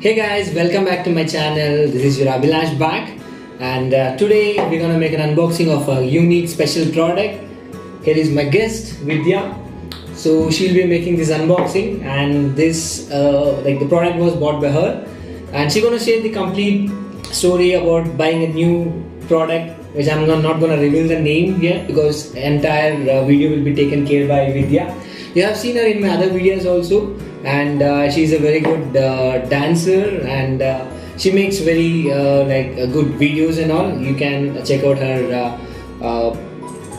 Hey guys, welcome back to my channel. This is your Abhilash back, and today we're gonna make an unboxing of a unique special product. Here is my guest Vidya. So she'll be making this unboxing, and this the product was bought by her, and she's gonna share the complete story about buying a new product, which I'm not gonna reveal the name yet because entire video will be taken care by Vidya. You have seen her in my other videos also, and she's a very good dancer, and she makes very good videos and all. You can check out her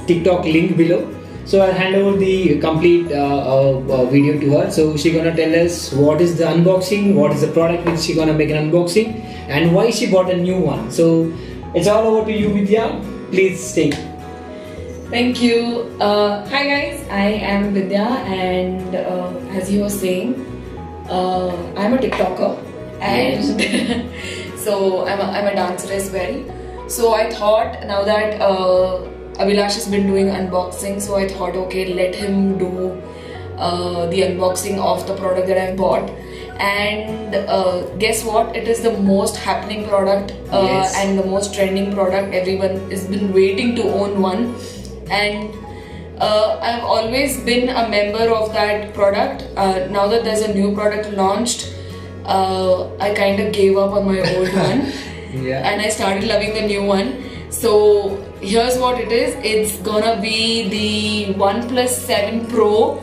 TikTok link below. So I'll hand over the complete video to her. So she's gonna tell us what is the unboxing, what is the product which she's gonna make an unboxing, and why she bought a new one. So it's all over to you, Vidya. Please stay. Thank you. Hi guys, I am Vidya, and as you were saying, I'm a TikToker, and so I'm a dancer as well. So I thought, now that Abhilash has been doing unboxing, so I thought, okay, let him do the unboxing of the product that I've bought. And guess what? It is the most happening product and the most trending product. Everyone has been waiting to own one. And I've always been a member of that product. Now that there's a new product launched, I kind of gave up on my old one. And I started loving the new one. So here's what it is. It's gonna be the OnePlus 7 Pro.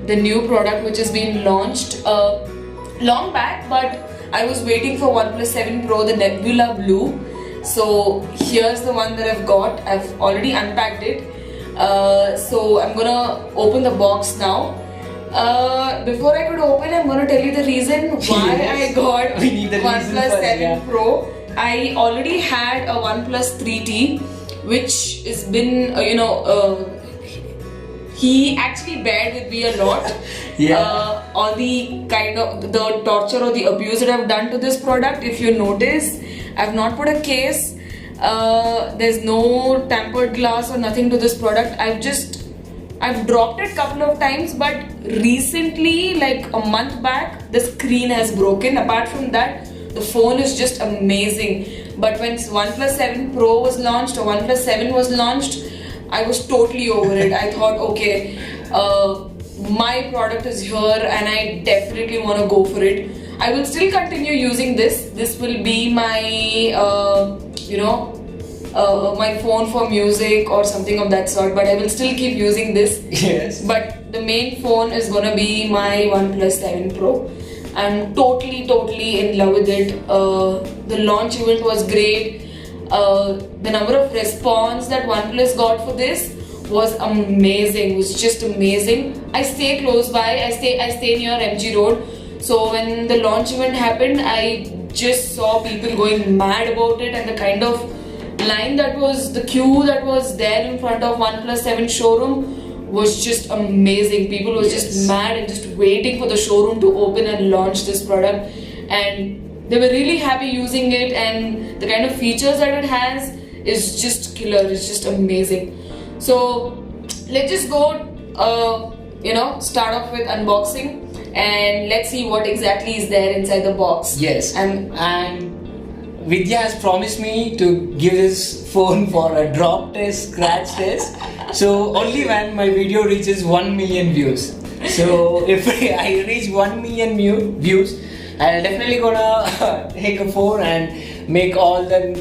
The new product which has been launched long back, but I was waiting for OnePlus 7 Pro, the Nebula Blue. So here's the one that I've got. I've already unpacked it. So I'm gonna open the box now. Before I could open, I'm gonna tell you the reason why I got OnePlus 7 Pro. I already had a OnePlus 3T, which has been, he actually bared with me a lot on the kind of the torture or the abuse that I've done to this product. If you notice, I've not put a case. There's no tempered glass or nothing to this product. I've dropped it a couple of times, but recently, like a month back, the screen has broken. Apart from that, the phone is just amazing. But when OnePlus 7 Pro was launched, or OnePlus 7 was launched, I was totally over it. I thought, okay, my product is here and I definitely want to go for it. I will still continue using this. This will be my, my phone for music or something of that sort. But I will still keep using this. Yes. But the main phone is gonna be my OnePlus 7 Pro. I'm totally in love with it. The launch event was great. The number of response that OnePlus got for this was amazing. It was just amazing. I stay close by. I stay near MG Road. So when the launch event happened, I just saw people going mad about it, and the kind of line the queue that was there in front of OnePlus 7 showroom was just amazing. People were just mad and just waiting for the showroom to open and launch this product, and they were really happy using it, and the kind of features that it has is just killer. It's just amazing. So let's just go start off with unboxing, and let's see what exactly is there inside the box. Yes, and Vidya has promised me to give this phone for a drop test, scratch test. So only when my video reaches 1 million views. So if I reach 1 million views, I'll definitely gonna take a phone and make all the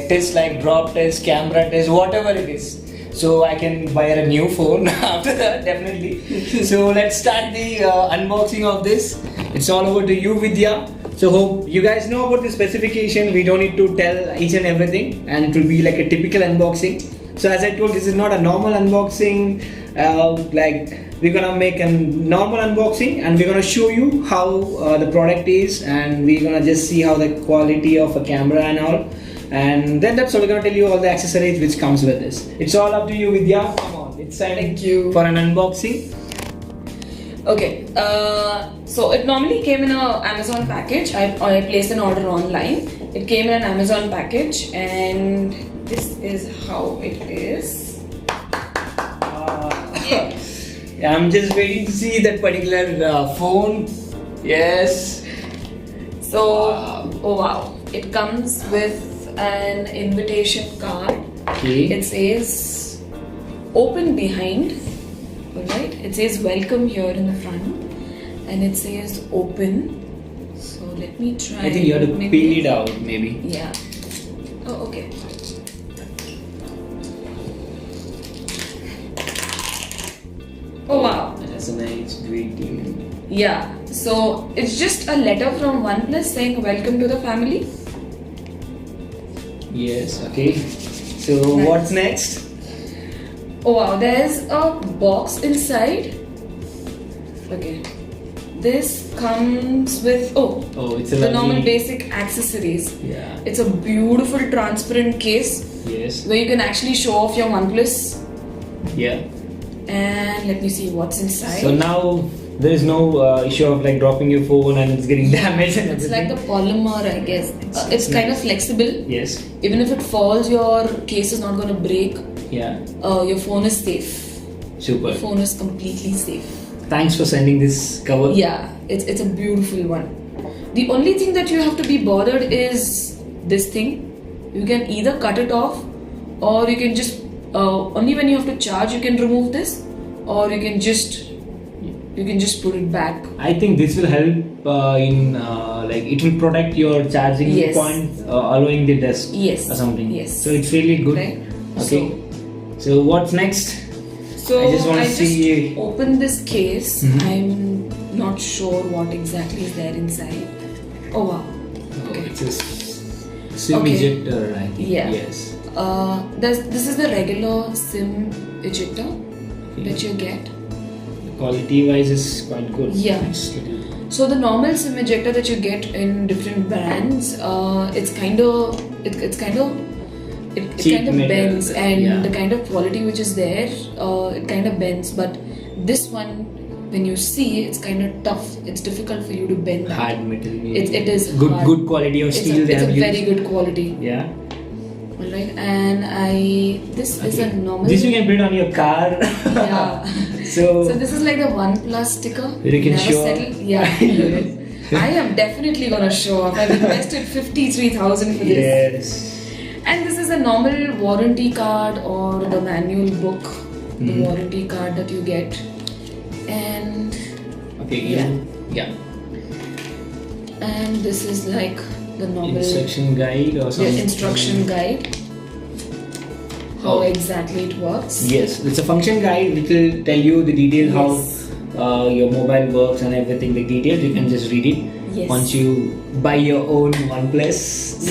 tests, like drop test, camera test, whatever it is. So I can buy a new phone after that, definitely. So let's start the unboxing of this. It's all over to you, Vidya. So hope you guys know about the specification. We don't need to tell each and everything, and it will be like a typical unboxing. So as I told, this is not a normal unboxing. We're gonna make a normal unboxing, and we're gonna show you how the product is, and we're gonna just see how the quality of a camera and all. And then that's all. We're gonna tell you all the accessories which comes with this. It's all up to you, Vidya. Come on, it's time. Thank you for an unboxing. Okay, so it normally came in an Amazon package. I placed an order online. It came in an Amazon package, and this is how it is. Yeah, I'm just waiting to see that particular phone Yes. So, oh wow, it comes with an invitation card. Okay. It says open behind, alright? It says welcome here in the front, and it says open. So let me try. I think you have to peel it out, maybe. Yeah. Oh, okay. Oh wow. That's a nice greeting. Yeah. So it's just a letter from OnePlus saying welcome to the family. Yes. Okay. So Nice. what's next? Oh wow, there's a box inside. Okay. This comes with Oh, it's a the lovely. normal basic accessories. Yeah. It's a beautiful transparent case Yes. where you can actually show off your OnePlus. Yeah. And let me see what's inside. So now there is no issue of like dropping your phone and it's getting damaged and It's everything. like the polymer, I guess. It's kind of flexible. Yes. Even if it falls, your case is not going to break. Yeah. Your phone is safe. Super. Your phone is completely safe. Thanks for sending this cover. Yeah, it's a beautiful one. The only thing that you have to be bothered is this thing. You can either cut it off, or you can just only when you have to charge you can remove this, or you can just put it back. I think this will help in like it will protect your charging Yes. point, allowing the dust Yes. or something. Yes. So it's really good. Right? Okay. So what's next? So I just wanna see- opened this case. Mhm. I'm not sure what exactly is there inside. Oh wow. Okay. It's a SIM Okay. ejector, I think. Yeah. Yes. This is the regular SIM ejector that you get. Quality wise is quite good. Yeah. It's little- So the normal SIM ejector that you get in different brands, it's kind of Cheap metal, bends, and yeah. the kind of quality which is there, it kind of bends. But this one, when you see, it's kind of tough. It's difficult for you to bend that. hard metal. It is good. hard. Good quality of steel. They It's have a used. very good quality. Yeah. Alright, and this is a normal. This you can put it on your car. Yeah. So this is like the OnePlus sticker. You can Never show off. settle. Yeah. I am definitely gonna show off. I've invested 53,000 for this. yes. And this is a normal warranty card or the manual book, the Mhm. warranty card that you get. And Okay. Yeah. Yeah. and this is like the normal Instruction guide or something. the instruction guide. How Oh. exactly it works. Yes, it's a function guide which will tell you the details Yes. how your mobile works and everything. The details you can just read it Yes. once you buy your own OnePlus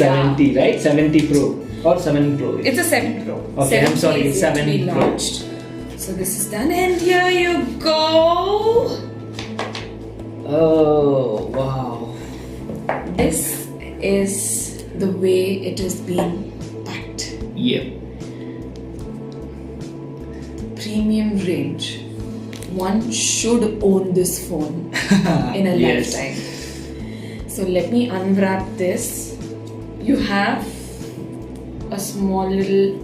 70, right? 70 Pro or 7 Pro. It's a 7 Pro. Okay, I'm 7 sorry, is it's yet to 7 be Pro. launched. So this is done, and here you go. Oh wow! This is the way it is being packed. Yep. Premium range. One should own this phone in a Yes. lifetime. So let me unwrap this. You have a small little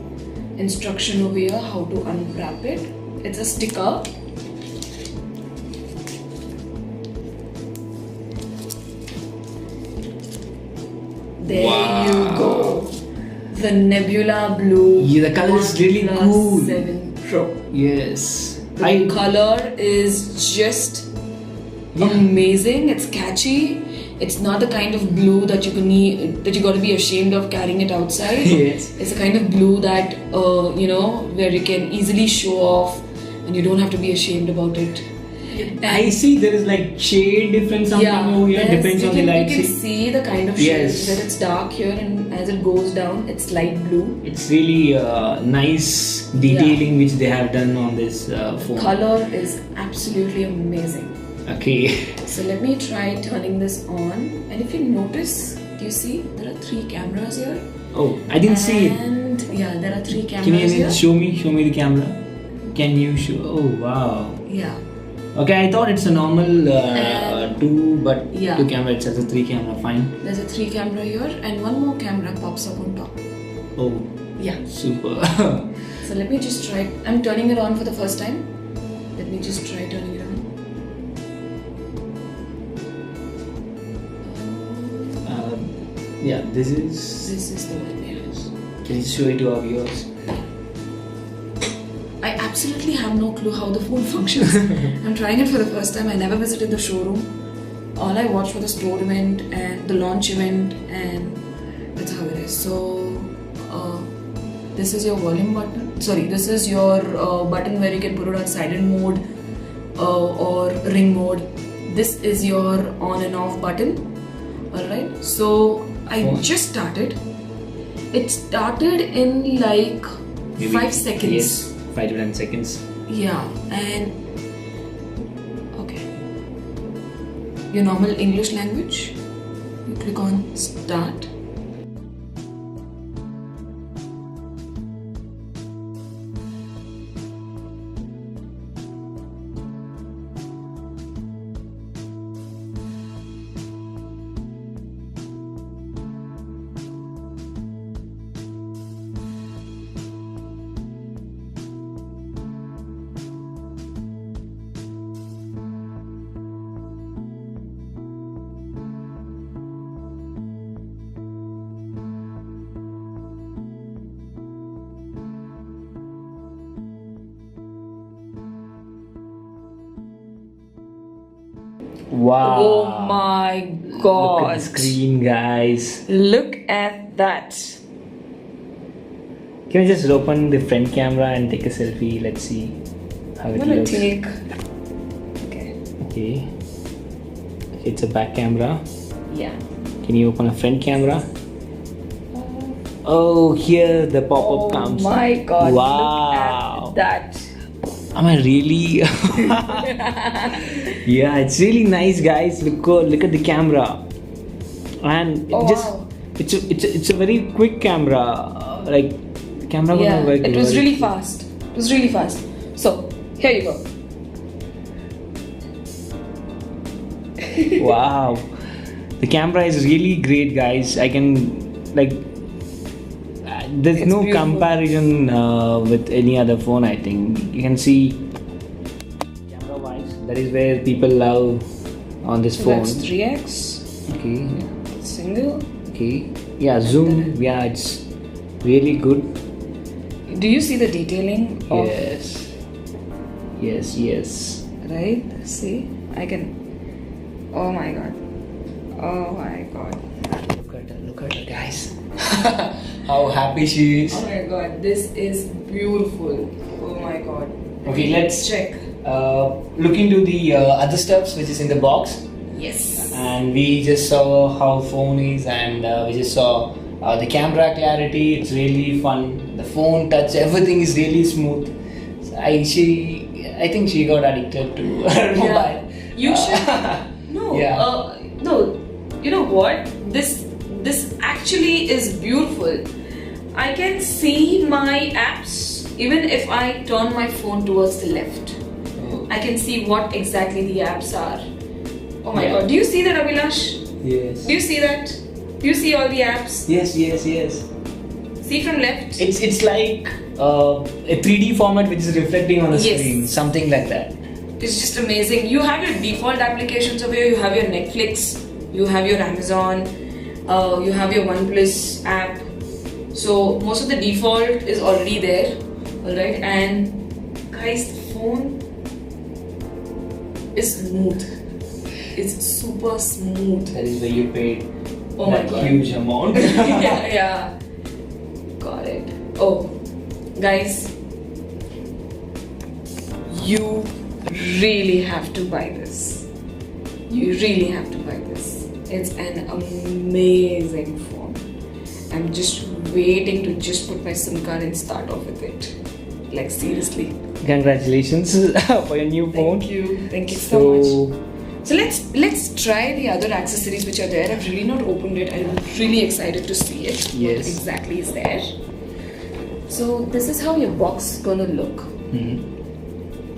instruction over here how to unwrap it. It's a sticker. There Wow. you go. The Nebula Blue. Yeah, the color is really OnePlus cool. 7 Pro. Yes. The color is just amazing. It's catchy. It's not the kind of blue that you can that you got to be ashamed of carrying it outside. Yes. It's the kind of blue that where you can easily show off, and you don't have to be ashamed about it. I see there is like shade difference something over here. Depends on the light. You can see the kind of shade Yes. that it's dark here, and as it goes down, it's light blue. It's really nice detailing which they have done on this phone. Color is absolutely amazing. Okay. So let me try turning this on, and if you notice, do you see there are 3 cameras here? Oh, I didn't see it. And yeah, there are 3 cameras Can you here. show me the camera? Can you show? Oh wow. Yeah. Okay, I thought it's a normal And- 2, but Yeah. 2 camera. It says a 3 camera. Fine. There's a 3 camera here, and one more camera pops up on top. Oh, Yeah. super. So let me just try. I'm turning it on for the first time. Let me just try turning it on. Yeah, this is. This is the one. Yes. Can you show it to our viewers? I absolutely have no clue how the phone functions. I'm trying it for the first time. I never visited the showroom. All I watched was the store event and the launch event, and that's how it is. So, this is your volume button. Sorry, this is your button where you can put it on silent mode or ring mode. This is your on and off button. Alright, so I just started. It started in like Maybe 5 seconds. Yes, 5 to 10 seconds. Yeah, and okay. Your normal English language. You click on start. Wow. Oh my Look god. at the screen, guys. Look at that. Can I just open the front camera and take a selfie? Let's see how I'm it gonna looks. take. Okay. Okay. It's a back camera. Yeah. Can you open a front camera? Oh, here the pop-up comes. Oh my god. Wow. Look at that. Am I really? Yeah, it's really nice, guys. Look at the camera, and Oh, just wow. it's a very quick camera. Like the camera Yeah, gonna work. it was very really fast. It was really fast. So here you go. Wow, the camera is really great, guys. I can like. There's It's no beautiful. comparison with any other phone. I think you can see camera-wise. That is where people love on this So phone. that's 3x. Okay. Single. Okay. Yeah. Zoom. Yeah, it's really good. Do you see the detailing of Yes. Yes. Yes. right? See, I can. Oh my god. Oh my god. Look at her, guys. How happy she is. Oh my god. This is beautiful. Oh my god. Okay, let's check. look into the other stuffs which is in the box. Yes. And we just saw how phone is, and we just saw the camera clarity. It's really fun. The phone touch, everything is really smooth. So I think she got addicted to her mobile. Yeah. You should. No. Yeah. No. You know what? This actually is beautiful. I can see my apps even if I turn my phone towards the left. Oh. I can see what exactly the apps are. Oh my Yeah. god. Do you see that, Abhilash? Yes. Do you see that? Do you see all the apps? Yes. See from left? It's like a 3D format which is reflecting on the Yes. screen, something like that. It's just amazing. You have your default applications over here. You have your Netflix, you have your Amazon, you have your OnePlus app. So most of the default is already there, alright? And guys, the phone is smooth. It's super smooth. That is where you paid Oh my that God. huge amount. yeah. Got it. Oh, guys, you really have to buy this. You really have to buy this. It's an amazing phone. I'm just waiting to just put my SIM card and start off with it. Like seriously. Congratulations for your new phone. Thank you so much. So let's try the other accessories which are there. I've really not opened it. I'm really excited to see it. Yes. What exactly is there? So this is how your box is gonna look.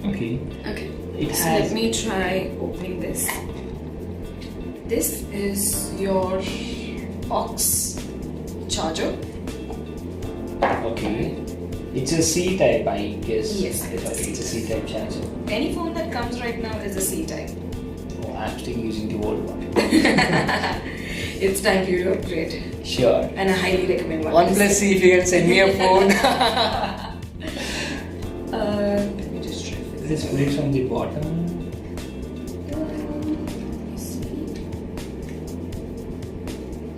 Okay. Okay. It So has- let me try opening this. This is your aux charger. Okay. It's a C type, I guess. Yes, it's a Okay, it's a C type charger. Any phone that comes right now is a C type. Oh, I'm still using the old one. It's time for you to upgrade. Sure. And I highly recommend OnePlus, see if you can send me a phone. Let me just try. Just put it from the bottom.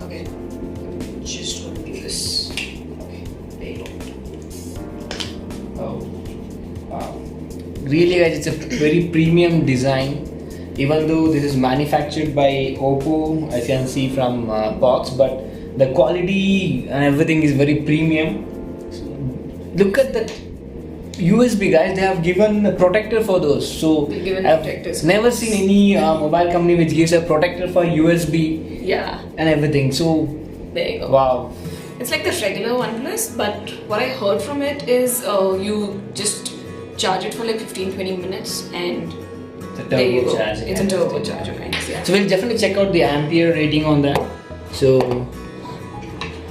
Okay. Just want to do this. Okay. There you go. Oh, wow. Really guys, it's a very premium design. Even though this is manufactured by Oppo, as you can see from box, but the quality and everything is very premium. Look at that USB guys, they have given a protector for those. So They've given I've protectors. never seen any mobile company which gives a protector for USB Yeah. and everything. So There you go. wow. It's like the regular OnePlus, but what I heard from it is you just charge it for like 15-20 minutes and It's a there you go. turbocharger. It's a turbocharger kind of, yeah. So we'll definitely check out the ampere rating on that. So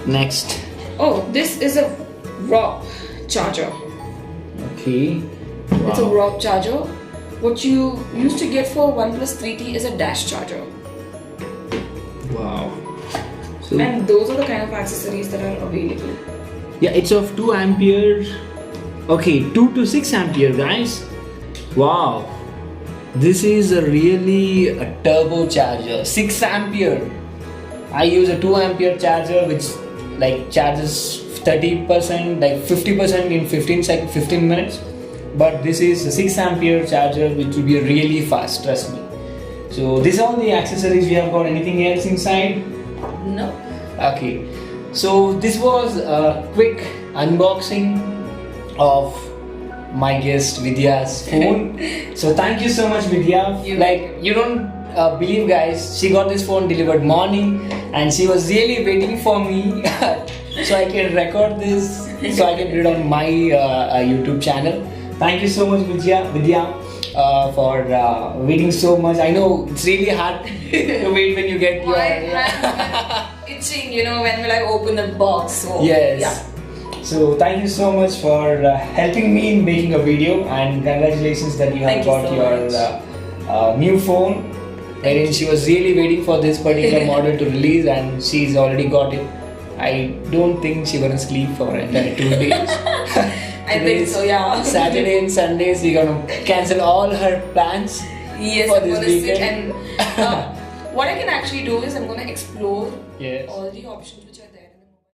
next. Oh, this is a raw charger. Okay. It's a Wow. raw charger. What you used to get for OnePlus 3T is a dash charger. Wow. So And those are the kind of accessories that are available. yeah, it's of 2 ampere. Okay, 2 to 6 ampere, guys. Wow. This is a really a turbo charger. 6 ampere. I use a 2 ampere charger which like charges 30%, like 50% in 15 minutes. But this is a 6 ampere charger which will be really fast, trust me. So these are all the accessories we have got. Anything else inside? No. Okay, so this was a quick unboxing of my guest Vidya's phone. So thank you so much, Vidya. You don't believe, guys, she got this phone delivered morning and she was really waiting for me so I can record this, so I can put it on my YouTube channel. Thank you so much, Vidya, for waiting so much. I know it's really hard to wait when you get your... I'm itching, when will I open the box? So, Yes. Yeah. So thank you so much for helping me in making a video, and congratulations that you have Thank you got so your new phone. Wherein she was really waiting for this particular model to release, and she's already got it. I don't think she gonna sleep for entire 2 days. I think so, yeah. Saturday and Sundays we're gonna cancel all her plans. Yes, for I'm this gonna sit weekend. and what I can actually do is I'm gonna explore Yes. all the options which are there.